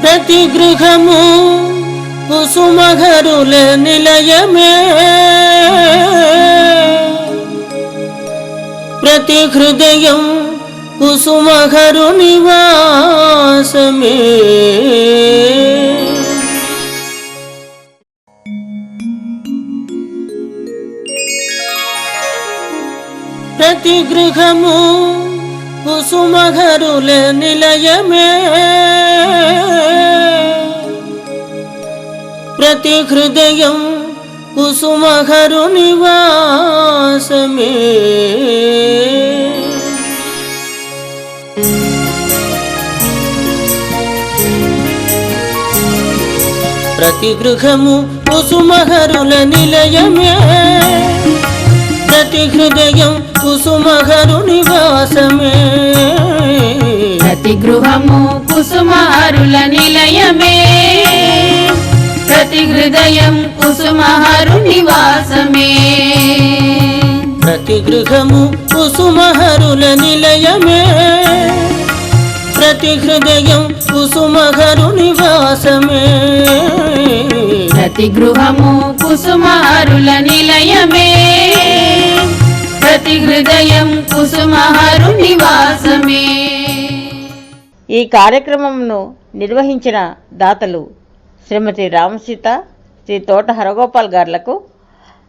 ప్రతి గృహము కుసుమఘరుల నిలయమే, ప్రతి హృదయం కుసుమఘరు నివాసమే. ప్రతి గృహము కుసుమఘరుల నిలయమే, ప్రతి హృదయం కుసుమఘరు నివాసమే. ప్రతి గృహము కుసుమఘరుల నిలయమే, ప్రతి హృదయం కుసుమఘరు నివాసమే. ప్రతి గృహము కుసుమహరుల నిలయమే, ప్రతి హృదయం కుసుమహరు నివాసమే. ప్రతి గృహము కుసుమహరుల నిలయమే, ప్రతి హృదయం కుసుమఘరు నివాసమే. ప్రతి గృహము కుసుమహరుల నిలయమే, ప్రతి హృదయం కుసుమహరు నివాసమే. ఈ కార్యక్రమంను నిర్వహించిన దాతలు శ్రీమతి రామసీత, శ్రీ తోట హరగోపాల్ గార్లకు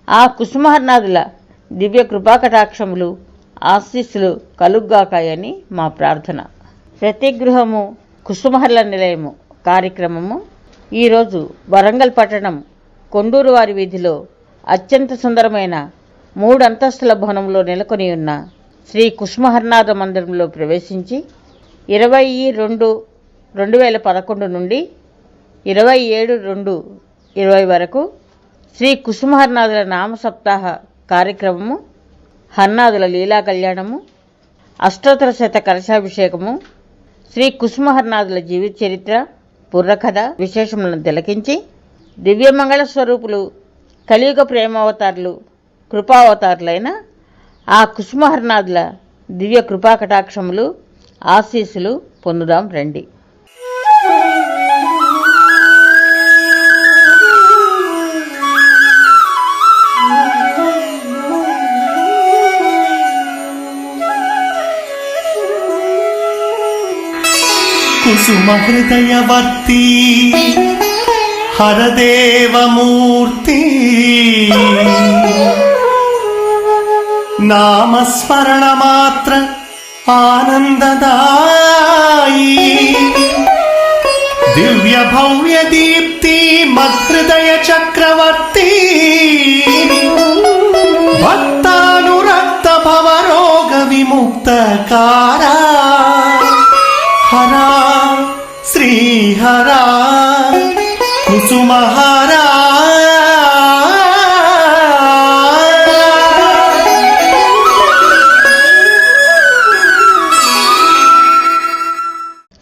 ఆ కుసుమహర్నాథుల దివ్య కృపాకటాక్షములు ఆశీస్సులు కలుగ్గాకాయని మా ప్రార్థన. ప్రతి గృహము కుసుమహర్ల నిలయము కార్యక్రమము ఈరోజు వరంగల్ పట్టణం కొండూరు వారి వీధిలో అత్యంత సుందరమైన 3 అంతస్తుల భవనంలో నెలకొని ఉన్న శ్రీ కుసుమహర్నాథ మందిరంలో ప్రవేశించి 20-2-2011 నుండి 27-2-20 వరకు శ్రీ కుసుమహర్నాథుల నామ సప్తాహ కార్యక్రమము, హర్నాథుల లీలా కళ్యాణము, అష్టోత్తర శత కలశాభిషేకము, శ్రీ కుసుమహర్నాథుల జీవిత చరిత్ర, పుర్రకథ విశేషములను తిలకించి దివ్యమంగళ స్వరూపులు కలియుగ ప్రేమావతారులు కృపావతారులైన ఆ కుసుమహర్నాథుల దివ్య కృపాకటాక్షములు ఆశీస్సులు పొందుదాం రండి. కుసుమ హృదయవర్తి హరదేవమూర్తి, నామస్మరణ మాత్ర ఆనందదాయి, దివ్య భవ్య దీప్తి మహృదయ చక్రవర్తి, భక్తానురక్త భవరోగ విముక్తకారా, హరా శ్రీహరా కుసుమహారా.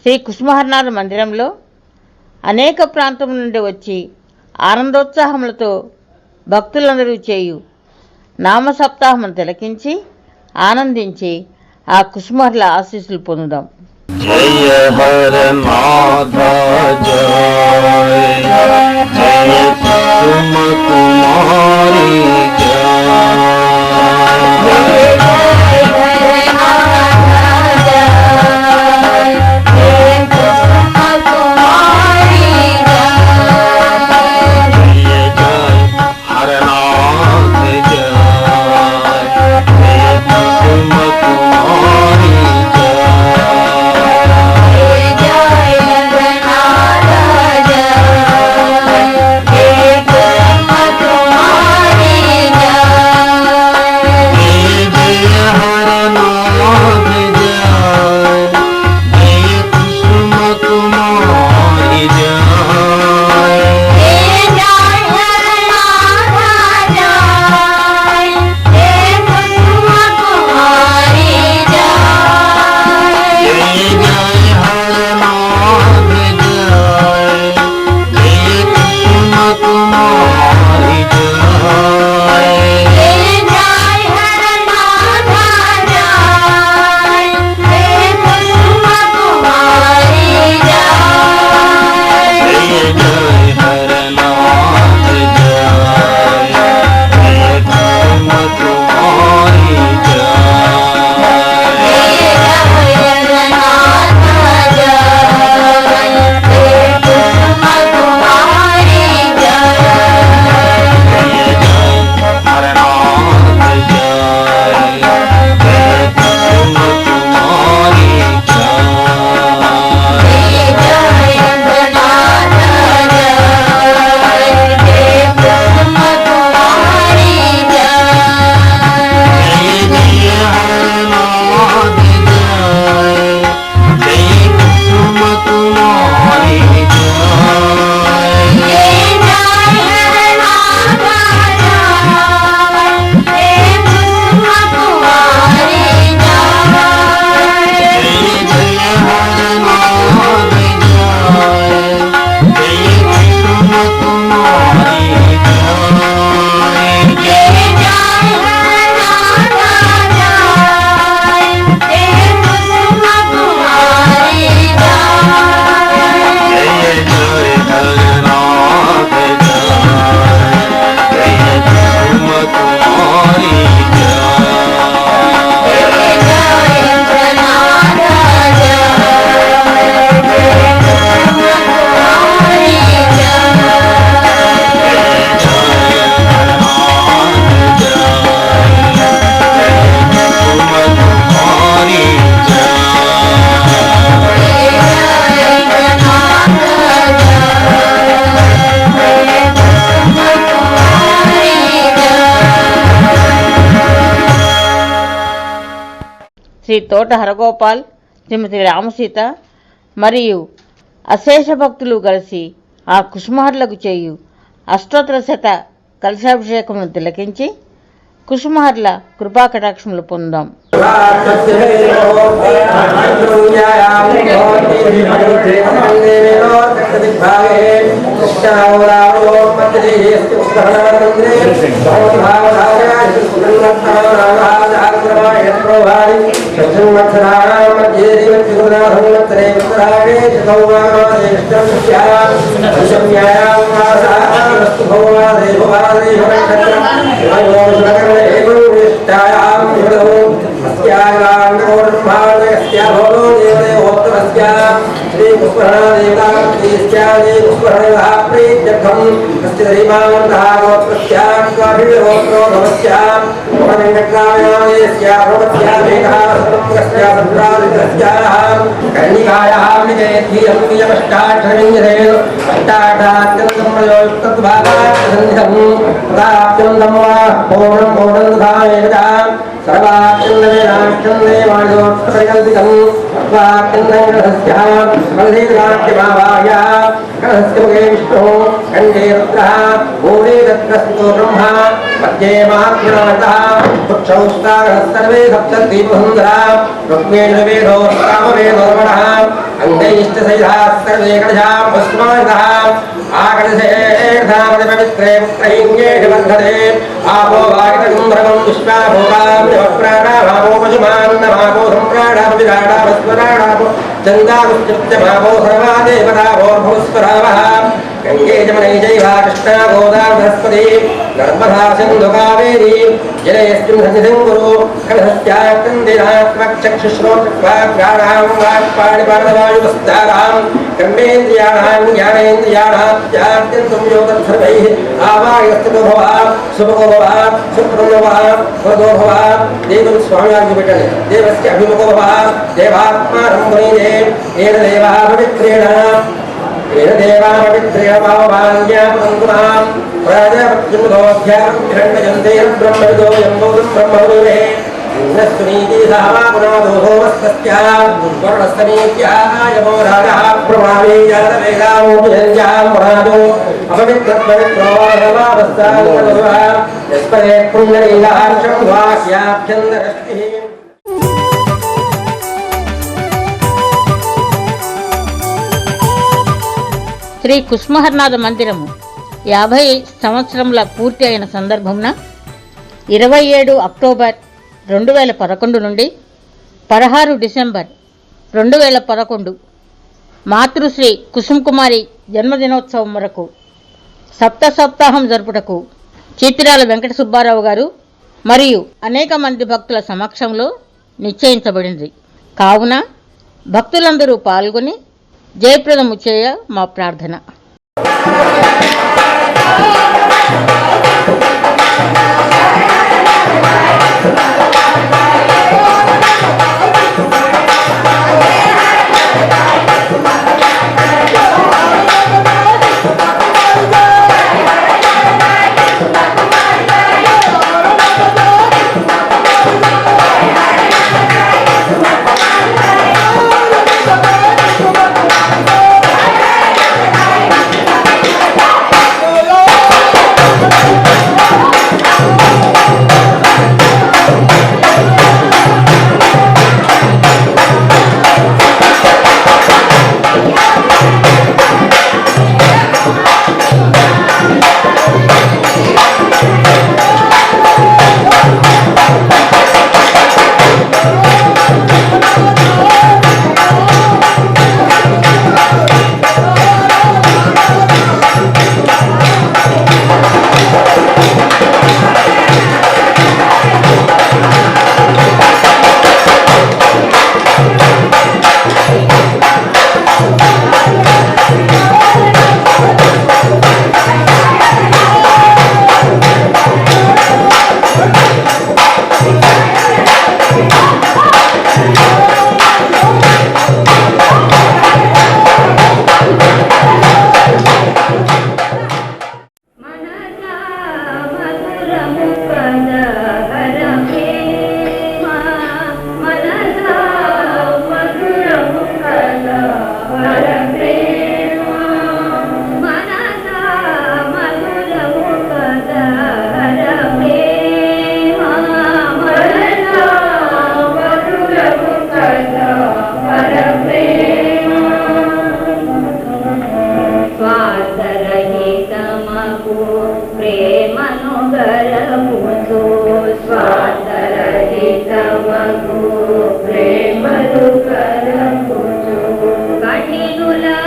శ్రీ కుసుమహర్నాథ మందిరంలో అనేక ప్రాంతం నుండి వచ్చి ఆనందోత్సాహములతో భక్తులందరూ చేయు నామ సప్తాహమును తిలకించి ఆనందించి ఆ కుసుమహర్ల ఆశీస్సులు పొందుదాం. జయ హర నాథ జయ, జయ కుసుమ కుమారి శ్రీ తోట హరగోపాల్, శ్రీమతి రామసీత మరియు అశేష భక్తులు కలిసి ఆ కుసుమహరులకు చేయు అష్టోత్తర శత కలశాభిషేకమును తిలకించి కుసుమహరుల కృపాకటాక్షములు పొందాం. गंगे जमुने जैवा कृष्णा गोदावरी बृहस्पति नर्मदा सिंधु कावेरी जलेस्मिन् सन्निधिं कुरु कलहस्यात्मचक्षुश्रोत्रवाक्प्राणां वाक्पाणिपादवायुवस्तारां कर्मेन्द्रियाणां ज्ञानेन्द्रियाणां चात्यन्तं योगत्सर्वैः आवायस्ततो भव सुभगो भव सुप्रभो भव भगो भव देवं स्वामिवाक्य పెట్టండి देवस्य अभिमुखो भव देवात्मानं पुनीते येन देवः पवित्रेण येन देवाः पवित्रेण भावभाग्यापदन्तुनां प्राजापत्युदोऽध्यापतिरण्यजन्ते ब्रह्मविदो यम्बोधं ब्रह्मविदुरे नस्तुनीति सावापुनादोहो वस्तस्याः वर्णस्तनीत्यायमो राजः प्रभावे जातवेगामोऽभिजन्यां पुराजो अपवित्रपवित्रो वावस्तान्तर्वः यस्पदे पुण्डरीकार्षं वाक्याभ्यन्तरष्टिः శ్రీ కుసుమహరనాథ మందిరము 50 సంవత్సరముల పూర్తి అయిన సందర్భమున 27 అక్టోబర్ 2011 నుండి 16 డిసెంబర్ 2011 మాతృశ్రీ కుసుమకుమారి జన్మదినోత్సవం వరకు సప్తాహం జరుపుటకు చిత్రాల వెంకట సుబ్బారావు గారు మరియు అనేక మంది భక్తుల సమక్షంలో నిశ్చయించబడింది. కావున భక్తులందరూ పాల్గొని జయప్రదము చేయ మా ప్రార్థన. ప్రేమను గలముతో స్వార్థరహితమగు ప్రేమను గలముతో కఠినులనైనను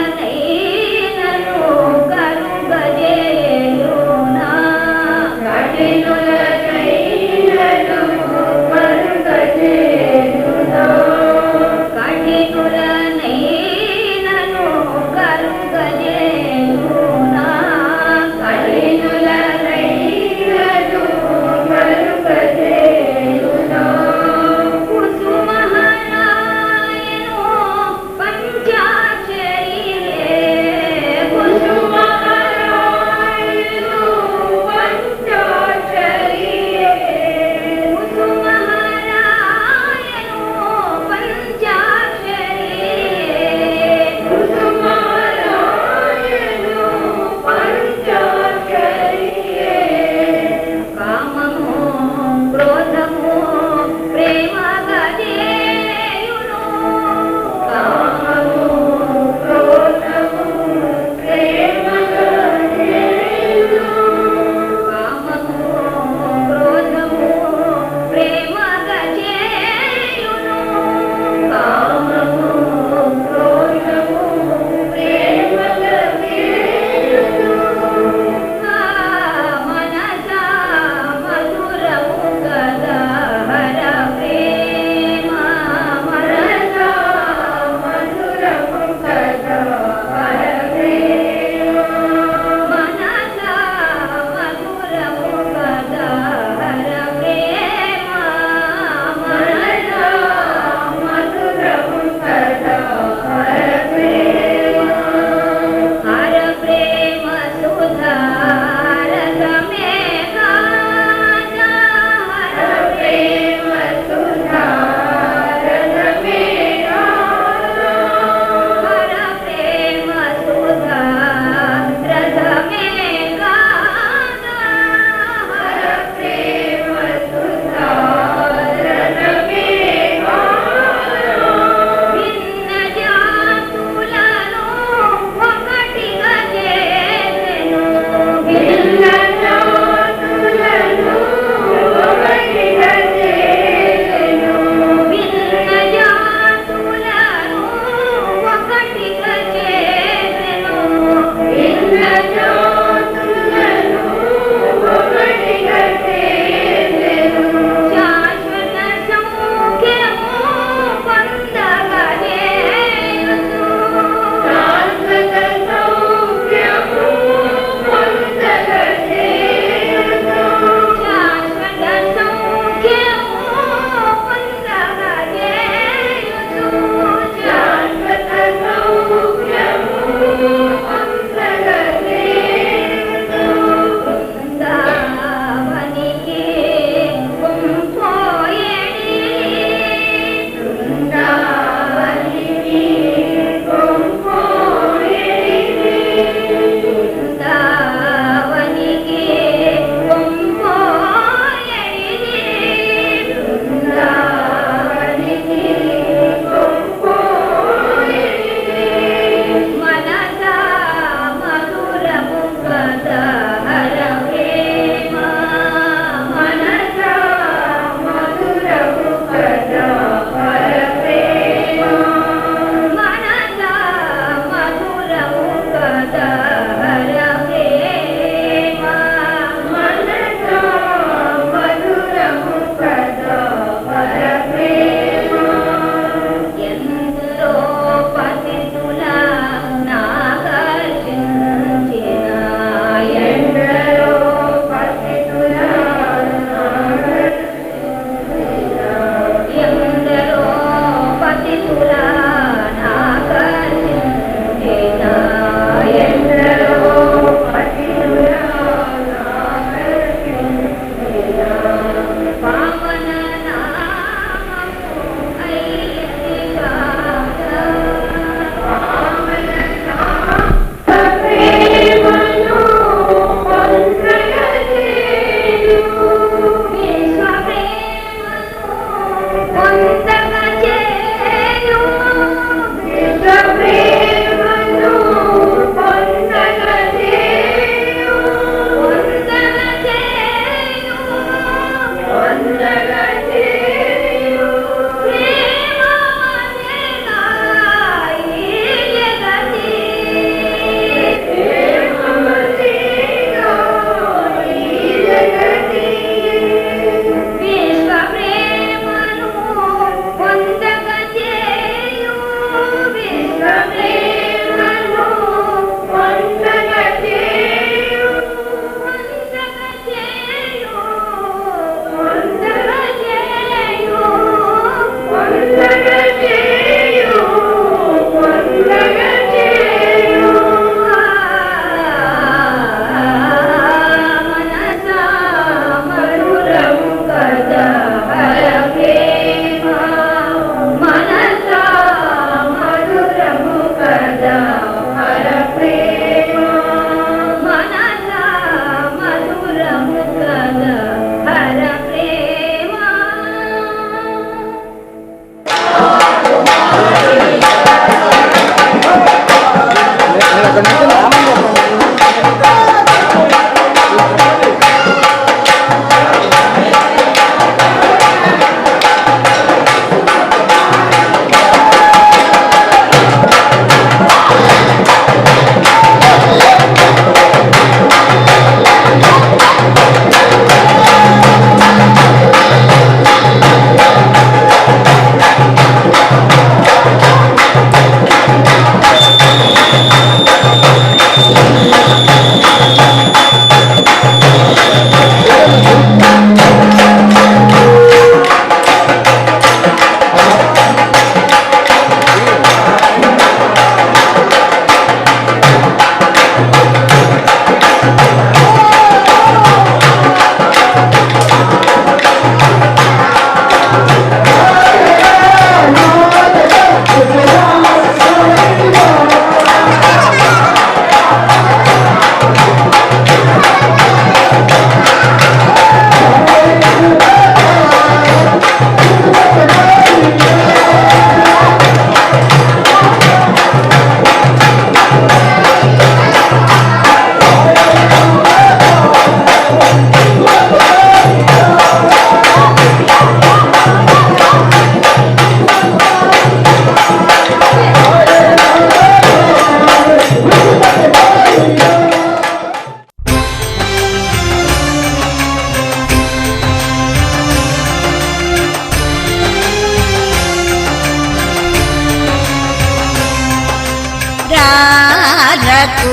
కరుగజేయునా కఠినులనైనను కరుగజేయునా కఠినులనైనను కరుగజేయునా కఠినులనైనను కరుగజేయునా కుసుమహరాయను పంచాక్షరియే కుసుమహరాయను పంచాక్షరియే కుసుమహరాయను పంచాక్షరియే కుసుమహరాయను పంచాక్షరియే కామము క్రోధము ప్రేమ గజేయును కామము క్రోధము ప్రేమ గజేయును కామము క్రోధము ప్రేమ గజేయును కామము క్రోధము ప్రేమ గజేయును మనసా మధురము కదా హర ప్రేమ మనసా మధురము కదా హర ప్రేమ మనసా మధురము కదా హర ప్రేమ మనసా మధురము కదా హర ప్రేమ హర ప్రేమ సుధారసమే గానా హర ప్రేమ సుధారసమే గానా హర ప్రేమ సుధారసమే గానా హర ప్రేమ సుధారసమే గానా భిన్న జాతులను ఒకటిగా చేసెను భిన్న జాతులను ఒకటిగా చేసెను భిన్న జాతులను ఒకటిగా చేసెను భిన్న జాతులను ఒకటిగా చేసెను శాశ్వత సౌఖ్యము పొందగజేయుచు శాశ్వత సౌఖ్యము పొందగజేయుచు శాశ్వత సౌఖ్యము పొందగజేయుచు శాశ్వత సౌఖ్యము పొందగజేయుచు బృందావనికి కుంపోయేడి బృందావనికి కుంపోయేడి బృందావనికి కుంపోయేడి బృందావనికి కుంపోయేడి మనసా మధురము కదా హర ప్రేమ మనసా మధురము కదా హర ప్రేమ మనసా మధురము కదా హర ప్రేమ మనసా మధురము కదా హర ప్రేమ ఎందరో పతితుల నాకర్షించిన ఎందరో పతితుల ఎందరో పతితుల నాకర్షించిన ఎందరో పతితుల నాకర్షించిన పావన నామము అయ్యది కాక పావన ప్రేమను పొందగజేయు విశ్వ ప్రేమను పొందగజేయు విశ్వ ప్రేమను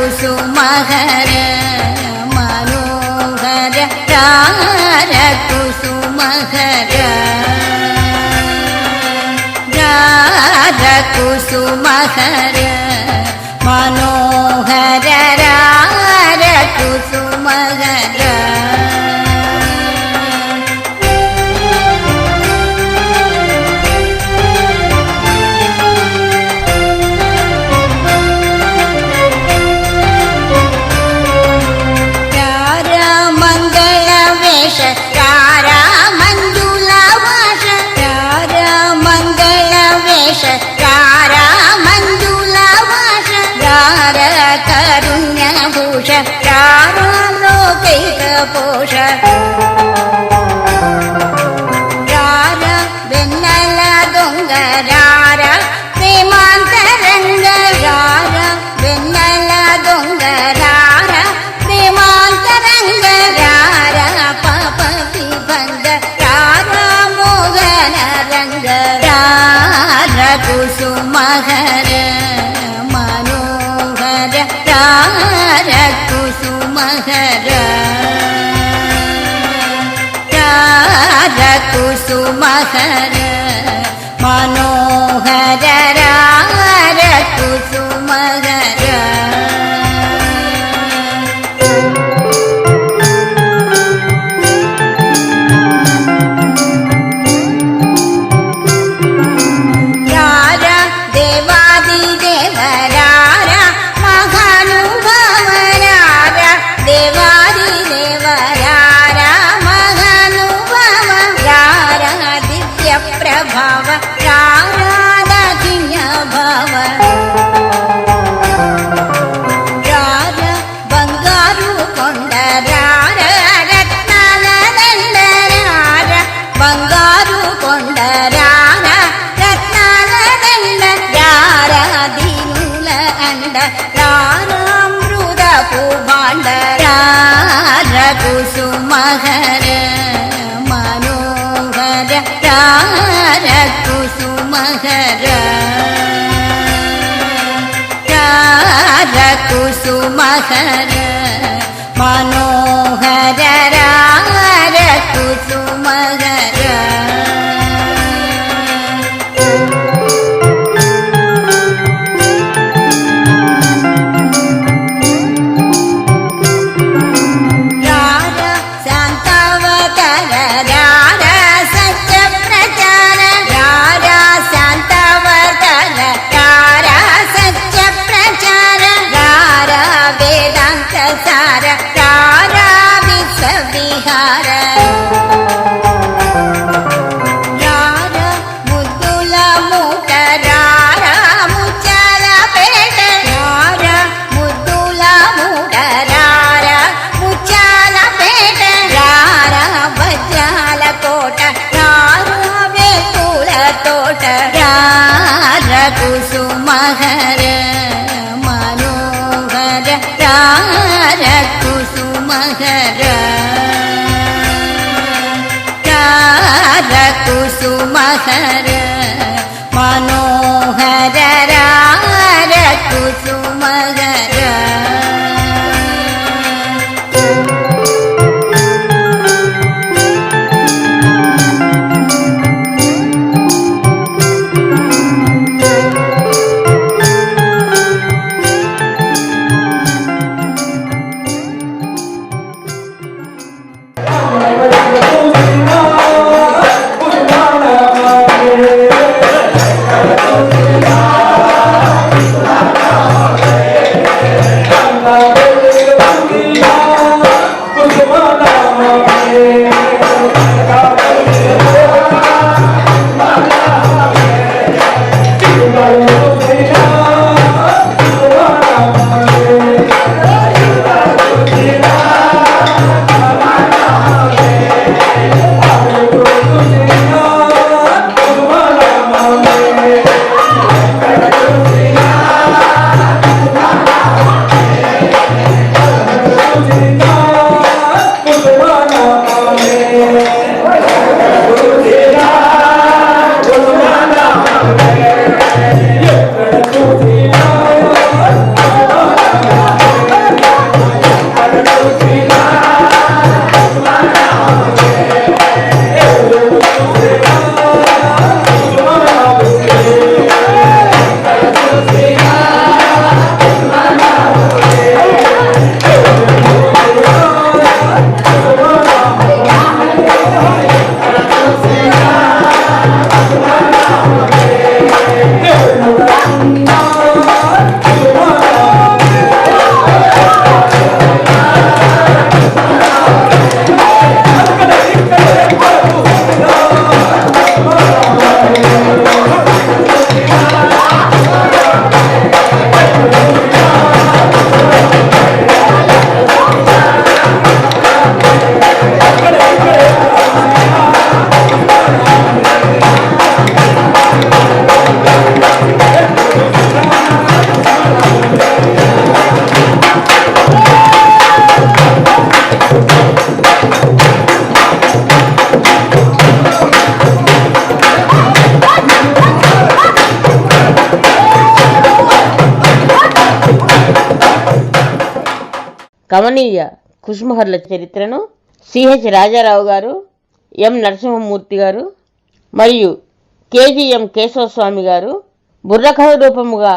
कुसुमहर मनोहर रार कुसुमहर रार कुसुमहर मनोहर रार कुसुमहर पोष रार वेन्नल दोंग रार प्रेमांतरंग रार वेन्नल दोंग रार प्रेमांतरंग रार पाप विबंध रार मोहन रंग रार कुसुमहर मनोहर रार कुसुमहर कुसुमहर मनोहर रार कुसुमहर रार देवादिदेव रार महानुभाव रार देवादिदेव रार महानुभाव रार दिव्य प्रभाव राराधिन्य भाव रार बंगारू कोंड रार रत्नाल దండ रार बंगारू कोंड रार रत्नाल దండ रार दीनुल अंड रार अमृतपु भांड रार कुसुमहर मनोहर रार कुसुमहर रार कुसुमहर मनोहर रार कुसुमहर रार शांतावतार रार सत्य प्रचार रार शांतावतार रार सत्य प्रचार रार वेदांत सार रार కుసుమహర కుసుమహర మనోహర రార కుసుమహర కమనీయ కుసుమహర్ల చరిత్రను సిహెచ్ రాజారావు గారు, ఎం నరసింహమూర్తి గారు మరియు కేజీఎం కేశవస్వామి గారు బుర్రకథ రూపముగా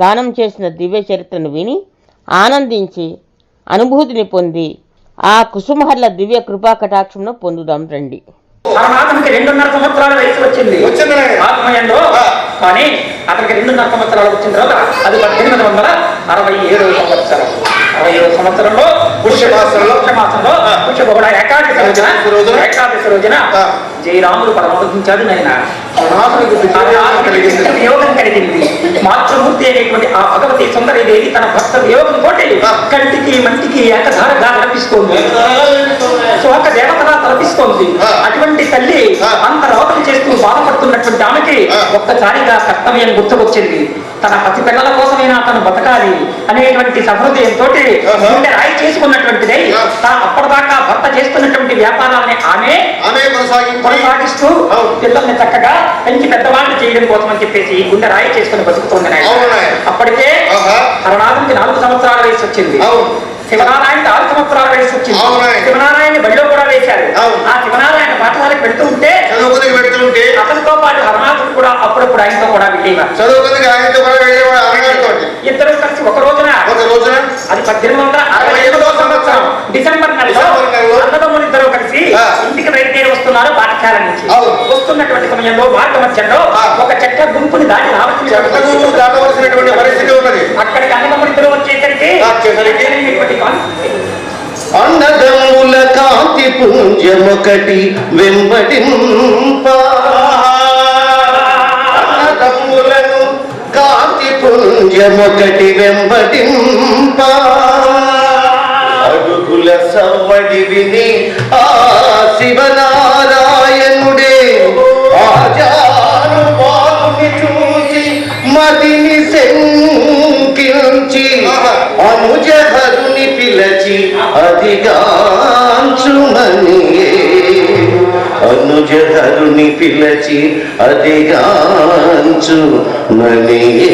గానం చేసిన దివ్య చరిత్రను విని ఆనందించి అనుభూతిని పొంది ఆ కుసుమహర్ల దివ్య కృపా కటాక్షమును పొందుదాం రండి. అతనికి 2.5 సంవత్సరాల వయసు వచ్చింది ఆత్మయంలో. కానీ అతనికి 2.5 సంవత్సరాలు వచ్చిన తర్వాత అది 1867 సంవత్సరం. 67 సంవత్సరంలో పుష్యమాసంలో పుష్యబహుళ ఏకాదశి రోజున జయరాముడు పరమోధించాడు. నాయన వియోగం కలిగింది. మాతృమూర్తి అనేటువంటి ఆ భగవతి సుందరీదేవి తన భక్త వియోగం తోటి కంటికి మంటికి ఏకధారగా తలపిస్తోంది, శోక దేవతగా తలపిస్తోంది. అటువంటి తల్లి అంత రోదన చేస్తూ బాధపడుతున్నటువంటి ఆమెకి ఒక్కసారిగా కర్తవ్యం గుర్తుకొచ్చింది. తన పతి పిల్లల కోసమైనా తను బతకాలి అనేటువంటి సహృదయంతో గుండె రాయి చేసుకున్నటువంటిది. అప్పటిదాకా భర్త చేస్తున్నటువంటి వ్యాపారాన్ని ఆమె కొనసాగిస్తూ పిల్లల్ని చక్కగా పెంచి పెద్దవాళ్ళు చేయడం కోసం అని చెప్పేసి గుండె రాయి చేసుకుని బతుకుతుంది. అప్పటికే హరనాథునికి 4 సంవత్సరాల వయసు వచ్చింది. శివనారాయణ 6 సంవత్సరాల వయసు వచ్చింది. శివనారాయణ బడిలో కూడా వేశారు. ఆ శివనారాయణ పాఠశాలకు వెళ్తూ ఉంటే అతనితో పాటు హరనాథుడు కూడా అప్పుడప్పుడు ఆయనతో కూడా వెళ్ళేవారు. ఇద్దరు కలిసి ఒక రోజున అది 1868వ సంవత్సరం డిసెంబర్ నెలలో అన్నదమ్ములిద్దరూ కలిసి ఇంటికి బయలుదేరి వస్తున్నారు పాఠశాల నుంచి. వస్తున్నటువంటి సమయంలో మార్గ మధ్యంలో ఒక చెట్ల గుంపుని దాటి రావాల్సినటువంటి పరిస్థితి ఉన్నది. అక్కడికి అన్నదమ్ములిద్దరూ వచ్చేసరికి అన్నదమ్ముల కాంతి పుంజమొకటి వెంబడింప, అన్నదమ్ములను కాంతి పుంజమొకటి వెంబడింప, అడుగుల సవ్వడి విని ఆ శివనారాయణుడే ఆజానుబాహుని చూసి మదిని శంకించి అనుజహరుని పిలచి అదిగాంచుమనియే అనుజధరుని పిలచి అదిగాంచుమనియే